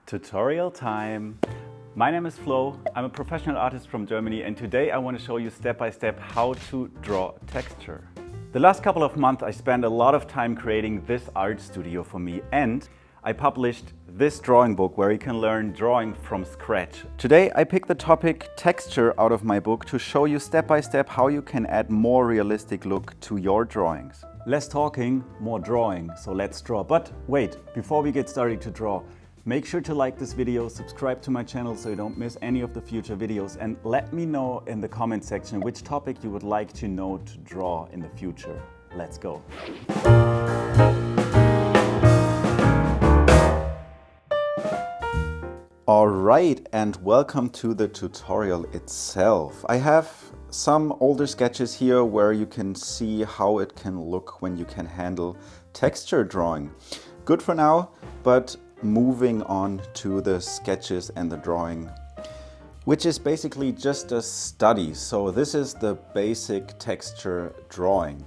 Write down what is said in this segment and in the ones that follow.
Tutorial time! My name is Flo, I'm a professional artist from Germany, and today I want to show you step by step how to draw texture. The last couple of months I spent a lot of time creating this art studio for me, and I published this drawing book where you can learn drawing from scratch. Today I picked the topic texture out of my book to show you step by step how you can add more realistic look to your drawings. Less talking, more drawing, so let's draw. But wait, before we get started to draw, make sure to like this video, subscribe to my channel so you don't miss any of the future videos, and let me know in the comment section which topic you would like to know to draw in the future. Let's go! Alright, and welcome to the tutorial itself. I have some older sketches here where you can see how it can look when you can handle texture drawing. Good for now, but moving on to the sketches and the drawing, which is basically just a study. So this is the basic texture drawing.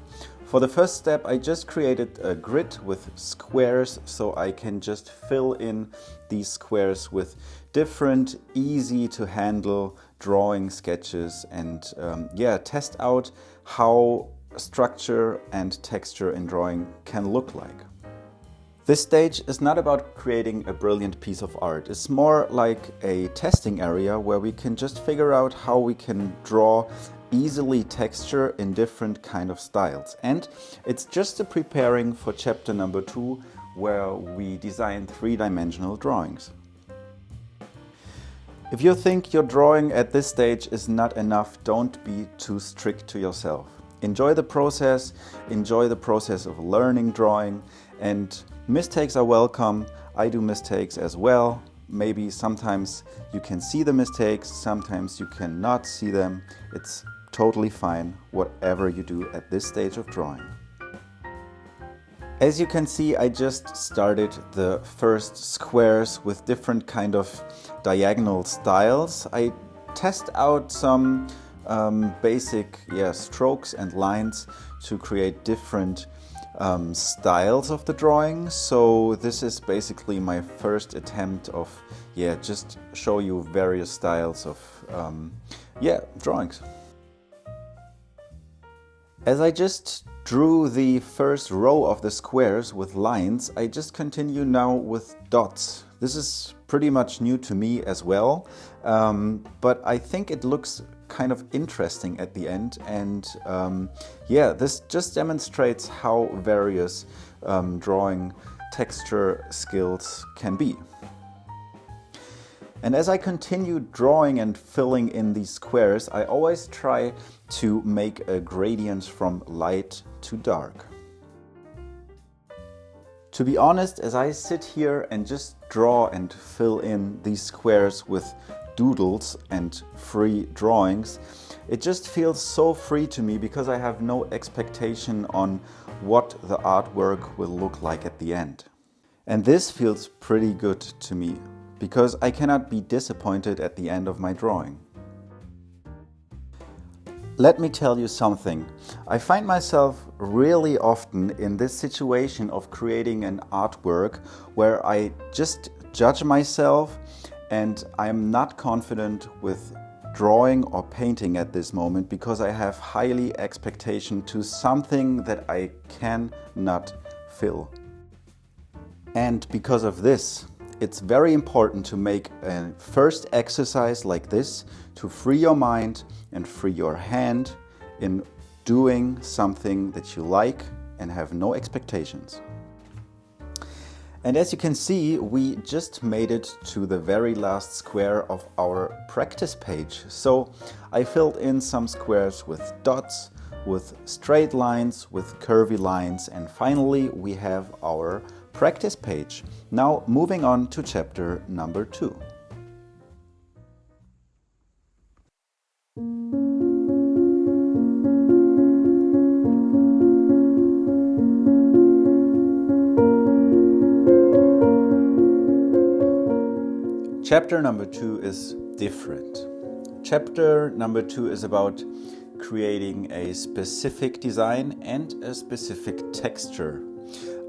For the first step, I just created a grid with squares so I can just fill in these squares with different easy to handle drawing sketches and test out how structure and texture in drawing can look like. This stage is not about creating a brilliant piece of art. It's more like a testing area where we can just figure out how we can draw easily texture in different kind of styles. And it's just a preparing for chapter number 2 where we design three-dimensional drawings. If you think your drawing at this stage is not enough, don't be too strict to yourself. Enjoy the process of learning drawing, and mistakes are welcome. I do mistakes as well. Maybe sometimes you can see the mistakes, sometimes you cannot see them. It's totally fine, whatever you do at this stage of drawing. As you can see, I just started the first squares with different kind of diagonal styles. I test out some basic strokes and lines to create different styles of the drawing. So this is basically my first attempt of just show you various styles of drawings. As I just drew the first row of the squares with lines, I just continue now with dots. This is pretty much new to me as well, but I think it looks kind of interesting at the end, and this just demonstrates how various drawing texture skills can be. And as I continue drawing and filling in these squares, I always try to make a gradient from light to dark. To be honest, as I sit here and just draw and fill in these squares with doodles and free drawings, it just feels so free to me because I have no expectation on what the artwork will look like at the end. And this feels pretty good to me because I cannot be disappointed at the end of my drawing. Let me tell you something. I find myself really often in this situation of creating an artwork where I just judge myself and I'm not confident with drawing or painting at this moment because I have highly expectation to something that I cannot fill. And because of this, it's very important to make a first exercise like this to free your mind and free your hand in doing something that you like and have no expectations. And as you can see, we just made it to the very last square of our practice page. So I filled in some squares with dots, with straight lines, with curvy lines, and finally we have our practice page. Now moving on to chapter number 2. Chapter number 2 is different. Chapter number 2 is about creating a specific design and a specific texture.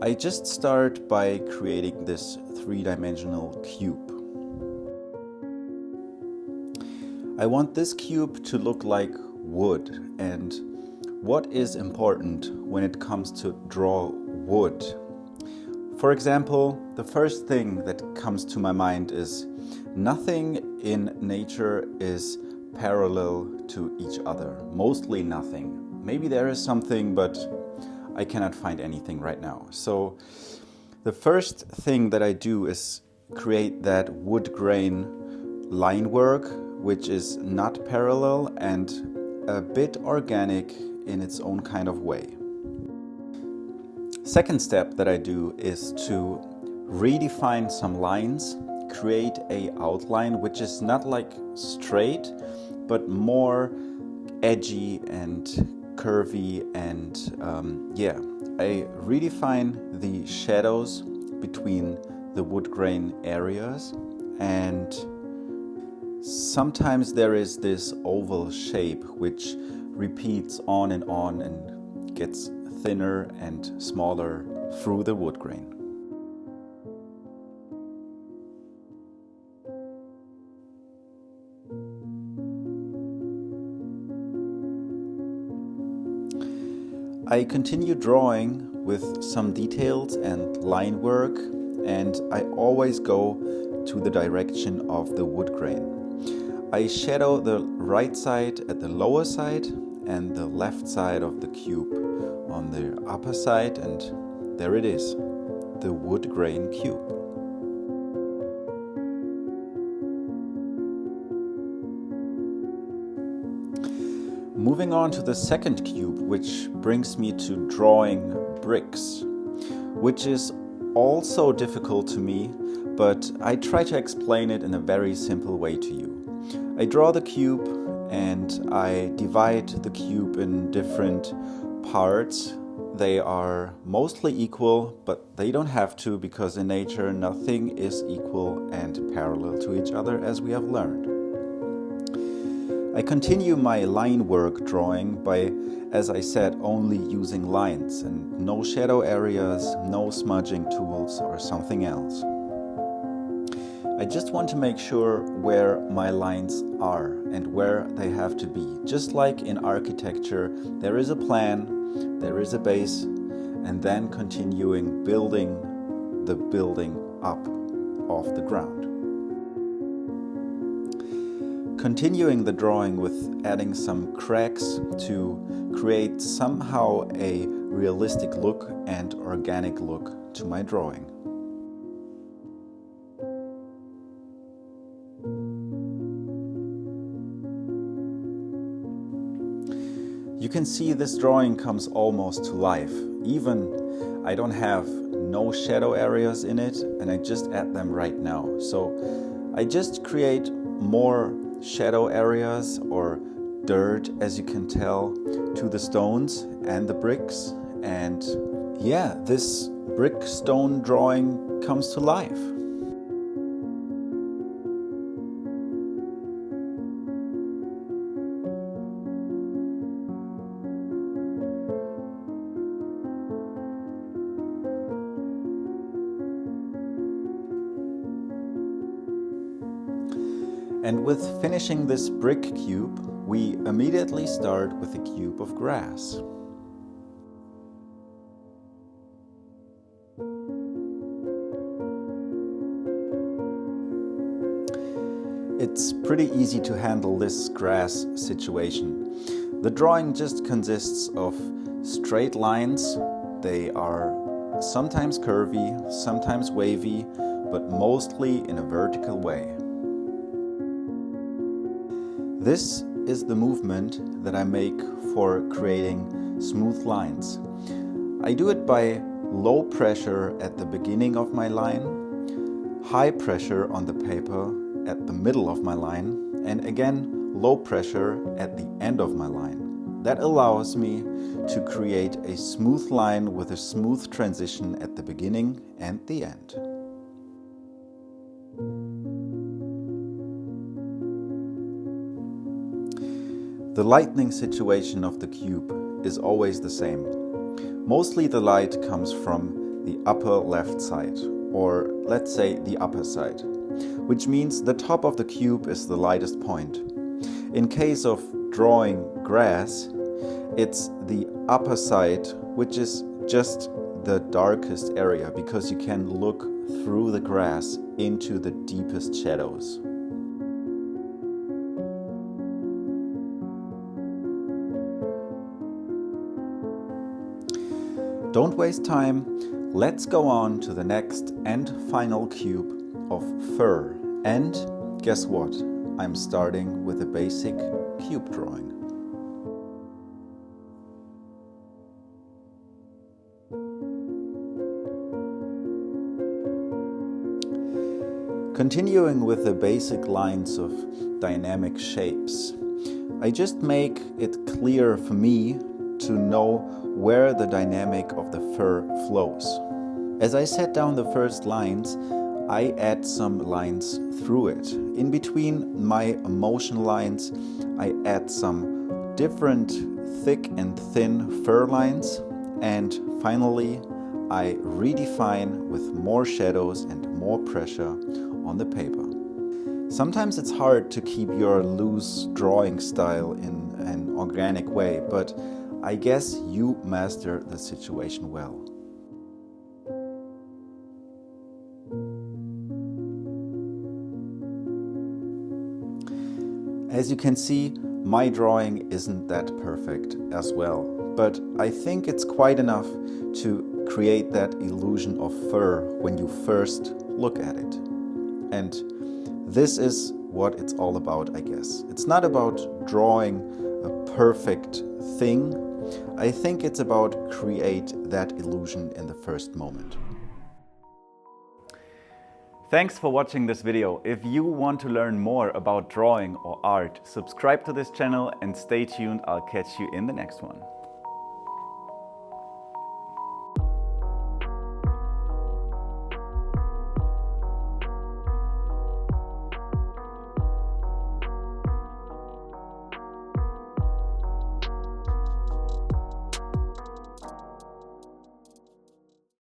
I just start by creating this three-dimensional cube. I want this cube to look like wood, and what is important when it comes to draw wood? For example, the first thing that comes to my mind is nothing in nature is parallel to each other. Mostly nothing. Maybe there is something, but I cannot find anything right now. So the first thing that I do is create that wood grain line work, which is not parallel and a bit organic in its own kind of way. Second step that I do is to redefine some lines, create an outline which is not like straight, but more edgy and curvy, and I redefine the shadows between the wood grain areas, and sometimes there is this oval shape which repeats on and gets thinner and smaller through the wood grain. I continue drawing with some details and line work, and I always go to the direction of the wood grain. I shadow the right side at the lower side and the left side of the cube on the upper side, and there it is, the wood grain cube. Moving on to the second cube, which brings me to drawing bricks, which is also difficult to me, but I try to explain it in a very simple way to you. I draw the cube and I divide the cube in different parts. They are mostly equal, but they don't have to, because in nature nothing is equal and parallel to each other, as we have learned. I continue my line work drawing by, as I said, only using lines and no shadow areas, no smudging tools or something else. I just want to make sure where my lines are and where they have to be. Just like in architecture, there is a plan, there is a base, and then continuing building the building up off the ground. Continuing the drawing with adding some cracks to create somehow a realistic look and organic look to my drawing. You can see this drawing comes almost to life. Even I don't have no shadow areas in it, and I just add them right now. So I just create more shadow areas or dirt, as you can tell, to the stones and the bricks, and yeah, this brick stone drawing comes to life. And with finishing this brick cube, we immediately start with a cube of grass. It's pretty easy to handle this grass situation. The drawing just consists of straight lines. They are sometimes curvy, sometimes wavy, but mostly in a vertical way. This is the movement that I make for creating smooth lines. I do it by low pressure at the beginning of my line, high pressure on the paper at the middle of my line, and again low pressure at the end of my line. That allows me to create a smooth line with a smooth transition at the beginning and the end. The lighting situation of the cube is always the same. Mostly the light comes from the upper left side, or let's say the upper side, which means the top of the cube is the lightest point. In case of drawing grass, it's the upper side, which is just the darkest area, because you can look through the grass into the deepest shadows. Don't waste time, let's go on to the next and final cube of fur. And guess what? I'm starting with a basic cube drawing. Continuing with the basic lines of dynamic shapes, I just make it clear for me to know where the dynamic of the fur flows. As I set down the first lines, I add some lines through it. In between my motion lines, I add some different thick and thin fur lines, and finally I redefine with more shadows and more pressure on the paper. Sometimes it's hard to keep your loose drawing style in an organic way, but I guess you master the situation well. As you can see, my drawing isn't that perfect as well, but I think it's quite enough to create that illusion of fur when you first look at it. And this is what it's all about, I guess. It's not about drawing a perfect thing. I think it's about create that illusion in the first moment. Thanks for watching this video. If you want to learn more about drawing or art, subscribe to this channel and stay tuned. I'll catch you in the next one.